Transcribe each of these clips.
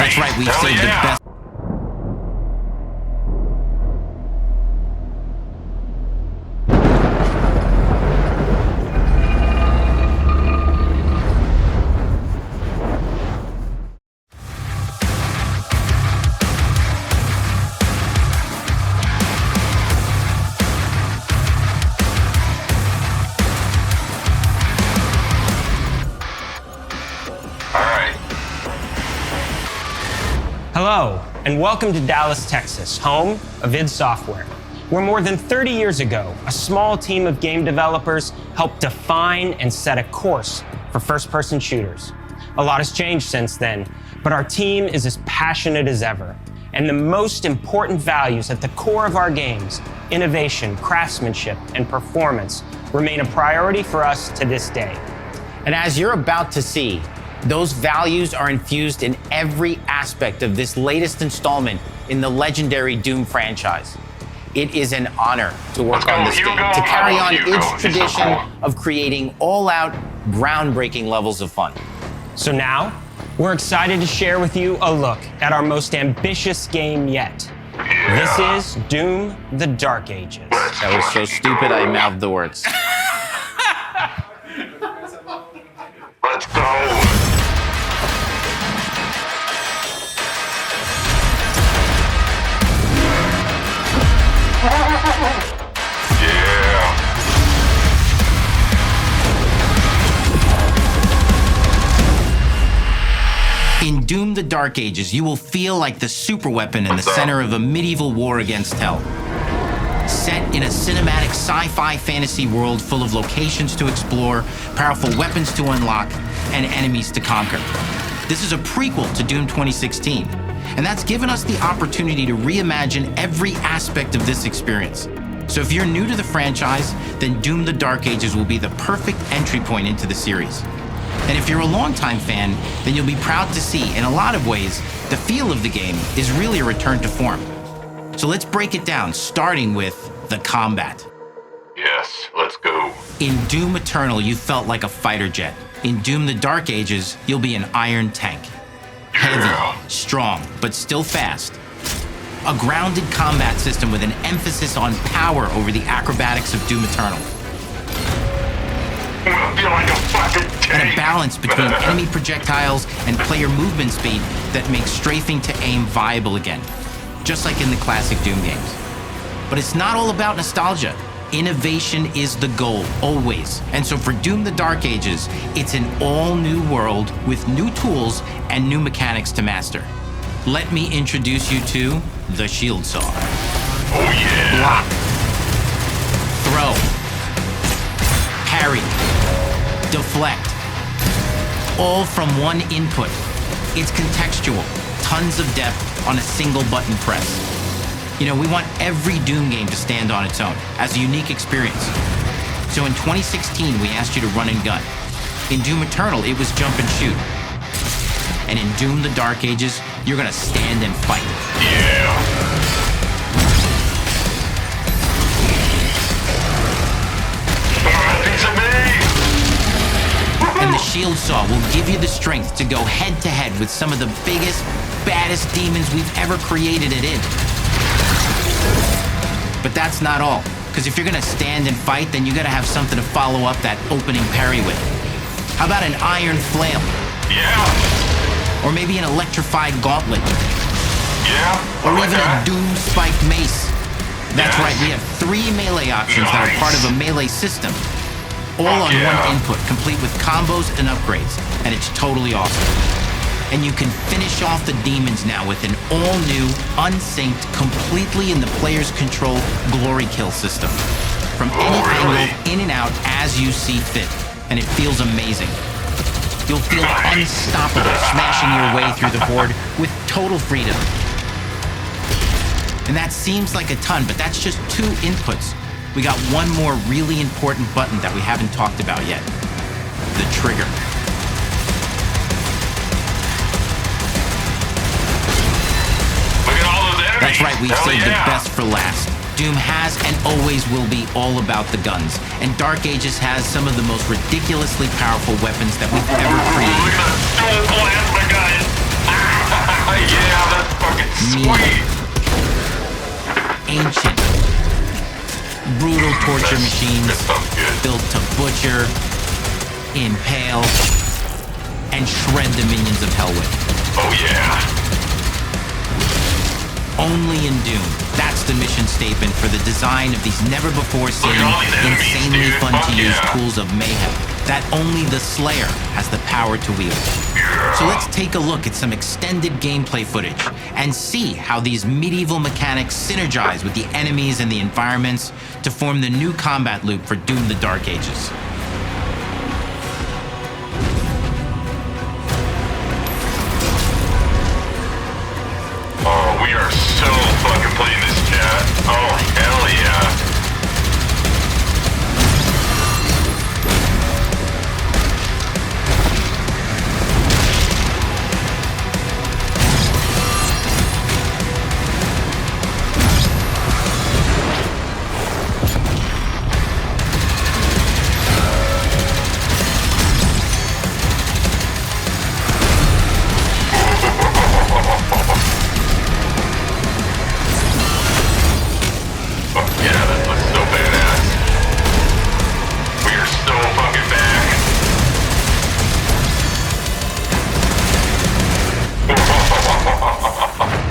That's right, we've saved the best. Hello, and welcome to Dallas, Texas, home of id Software, where more than 30 years ago, a small team of game developers helped define and set a course for first-person shooters. A lot has changed since then, but our team is as passionate as ever, and the most important values at the core of our games, innovation, craftsmanship, and performance, remain a priority for us to this day. And as you're about to see, those values are infused in every aspect of this latest installment in the legendary Doom franchise. It is an honor to work on this game, to carry on its tradition of creating all-out, groundbreaking levels of fun. So now, we're excited to share with you a look at our most ambitious game yet. This is Doom: The Dark Ages. That was so stupid I mouthed the words. Let's go! In Doom: The Dark Ages, you will feel like the superweapon in the center of a medieval war against hell. Set in a cinematic sci-fi fantasy world full of locations to explore, powerful weapons to unlock, and enemies to conquer. This is a prequel to Doom 2016, and that's given us the opportunity to reimagine every aspect of this experience. So if you're new to the franchise, then Doom: The Dark Ages will be the perfect entry point into the series. And if you're a longtime fan, then you'll be proud to see, in a lot of ways, the feel of the game is really a return to form. So let's break it down, starting with the combat. Yes, let's go. In Doom Eternal, you felt like a fighter jet. In Doom: The Dark Ages, you'll be an iron tank. Heavy, strong, but still fast. A grounded combat system with an emphasis on power over the acrobatics of Doom Eternal. I feel like a fucking tank. And a balance between enemy projectiles and player movement speed that makes strafing to aim viable again, just like in the classic Doom games. But it's not all about nostalgia. Innovation is the goal, always. And so for Doom: The Dark Ages, it's an all-new world with new tools and new mechanics to master. Let me introduce you to the shield saw. Oh yeah. Block. Throw. Parry. Deflect. All from one input. It's contextual, tons of depth on a single button press. You know, we want every Doom game to stand on its own as a unique experience. So in 2016, we asked you to run and gun. In Doom Eternal, it was jump and shoot. And in Doom: The Dark Ages, you're gonna stand and fight. Yeah. Piece of me. And the shield saw will give you the strength to go head to head with some of the biggest, baddest demons we've ever created at id. But that's not all, because if you're gonna stand and fight, then you gotta have something to follow up that opening parry with. How about an iron flail? Yeah. Or maybe an electrified gauntlet? Yeah. Or even a Doom spiked mace? That's right, we have 3 melee options that are part of a melee system. All on one input, complete with combos and upgrades, and it's totally awesome. And you can finish off the demons now with an all-new, unsynced, completely in the player's control glory kill system. From any angle, in and out, as you see fit. And it feels amazing. You'll feel unstoppable, smashing your way through the horde with total freedom. And that seems like a ton, but that's just 2 inputs. We got one more really important button that we haven't talked about yet. The trigger. That's right, we've saved the best for last. Doom has and always will be all about the guns, and Dark Ages has some of the most ridiculously powerful weapons that we've ever created. Look at that dual plasma gun. Yeah, that's fucking sweet. Ancient, brutal torture machines That sounds good. built to butcher, impale, and shred the minions of hell with. Oh yeah. Only in Doom. That's the mission statement for the design of these never-before-seen, Look at all these enemies, insanely dude. fun-to-use Fuck yeah. tools of mayhem that only the Slayer has the power to wield. So let's take a look at some extended gameplay footage and see how these medieval mechanics synergize with the enemies and the environments to form the new combat loop for Doom: The Dark Ages. Oh, we are so fucking playing this, chat. Oh, hell yeah. Fuck yeah, that looks so badass. We are so fucking back.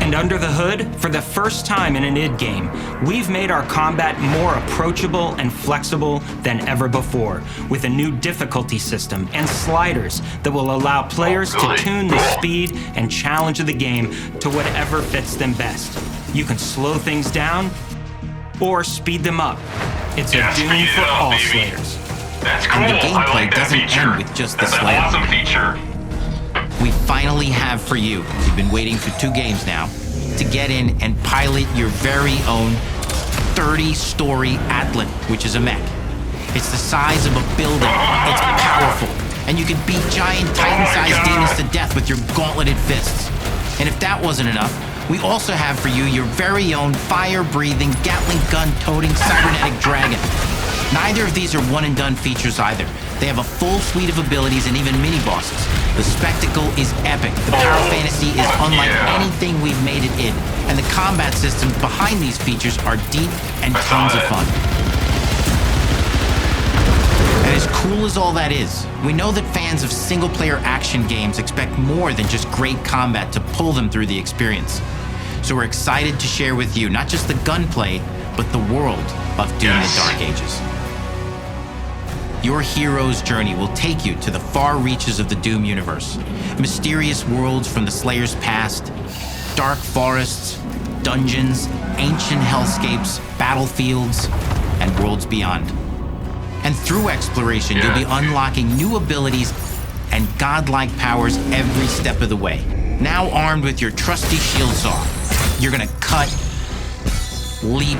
And under the hood, for the first time in an id game, we've made our combat more approachable and flexible than ever before, with a new difficulty system and sliders that will allow players to really? tune the Cool. speed and challenge of the game to whatever fits them best. You can slow things down or speed them up. It's Yeah, a Doom speed it for up, all baby. Slayers. That's cool. And the I gameplay like that doesn't feature. end with just the That's Slayer. an awesome feature. We finally have for you, you've been waiting for 2 games now, to get in and pilot your very own 30-story Atlan, which is a mech. It's the size of a building, it's powerful, and you can beat giant Titan-sized God. demons to death with your gauntleted fists. And if that wasn't enough, we also have for you your very own fire-breathing, Gatling gun-toting cybernetic dragon. Neither of these are one-and-done features either. They have a full suite of abilities and even mini-bosses. The spectacle is epic. The power fantasy is unlike yeah. anything we've made it in. And the combat systems behind these features are deep and I saw tons of that. fun. And as cool as all that is, we know that fans of single-player action games expect more than just great combat to pull them through the experience. So we're excited to share with you not just the gunplay, but the world of Doom: Yes. The Dark Ages. Your hero's journey will take you to the far reaches of the Doom universe. Mysterious worlds from the Slayer's past, dark forests, dungeons, ancient hellscapes, battlefields, and worlds beyond. And through exploration, you'll be unlocking new abilities and godlike powers every step of the way. Now armed with your trusty shield saw, you're gonna cut, leap,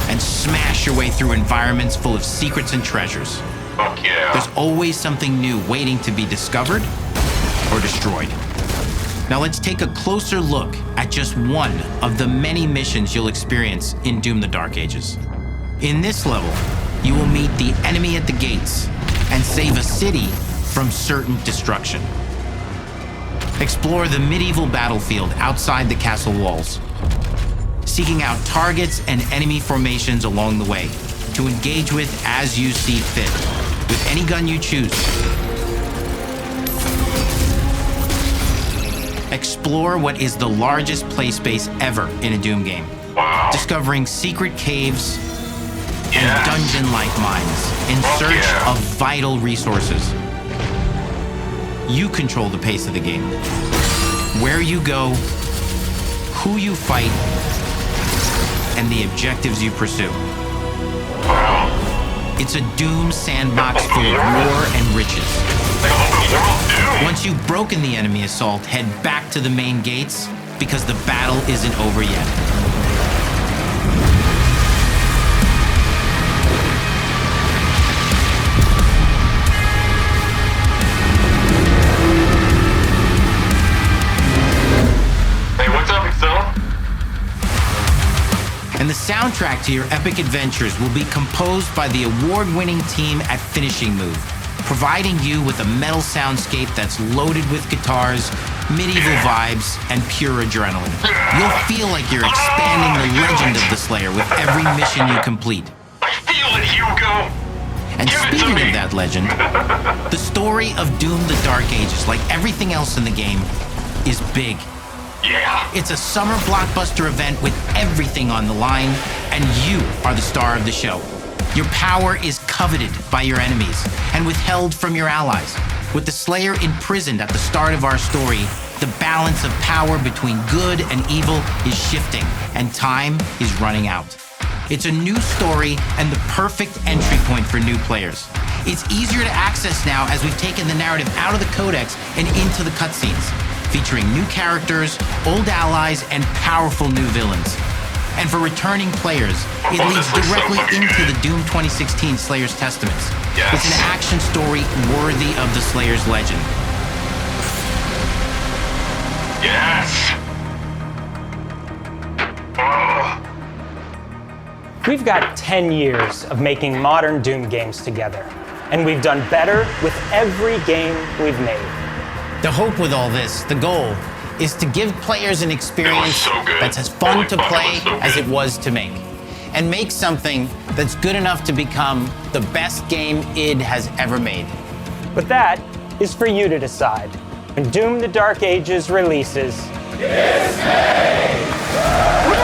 and smash your way through environments full of secrets and treasures. Fuck yeah. There's always something new waiting to be discovered or destroyed. Now let's take a closer look at just one of the many missions you'll experience in Doom: The Dark Ages. In this level, you will meet the enemy at the gates and save a city from certain destruction. Explore the medieval battlefield outside the castle walls, seeking out targets and enemy formations along the way to engage with as you see fit, with any gun you choose. Explore what is the largest play space ever in a Doom game, Wow. discovering secret caves and Yes. dungeon-like mines in Fuck search yeah. of vital resources. You control the pace of the game. Where you go, who you fight, and the objectives you pursue. Wow. It's a Doom sandbox full of war and riches. Like open world Doom. Once you've broken the enemy assault, head back to the main gates because the battle isn't over yet. Hey, what's up, Excel? And the soundtrack to your epic adventures will be composed by the award-winning team at Finishing Move, providing you with a metal soundscape that's loaded with guitars, medieval vibes, and pure adrenaline. You'll feel like you're expanding the legend of the Slayer with every mission you complete. I feel it, Hugo! And Give it to speaking me. of that legend, the story of Doom the Dark Ages, like everything else in the game, is big. Yeah. It's a summer blockbuster event with everything on the line, and you are the star of the show. Your power is coveted by your enemies and withheld from your allies. With the Slayer imprisoned at the start of our story, the balance of power between good and evil is shifting, and time is running out. It's a new story and the perfect entry point for new players. It's easier to access now as we've taken the narrative out of the codex and into the cutscenes, featuring new characters, old allies, and powerful new villains. And for returning players, it leads this looks so directly fucking into good. the Doom 2016 Slayer's Testaments. Yes. It's an action story worthy of the Slayer's legend. Yes! Oh. We've got 10 years of making modern Doom games together, and we've done better with every game we've made. The hope with all this, the goal, is to give players an experience so good. that's as fun Holy to fuck, it play was so as good. it was to make. And make something that's good enough to become the best game id has ever made. But that is for you to decide. When Doom the Dark Ages releases, Woo!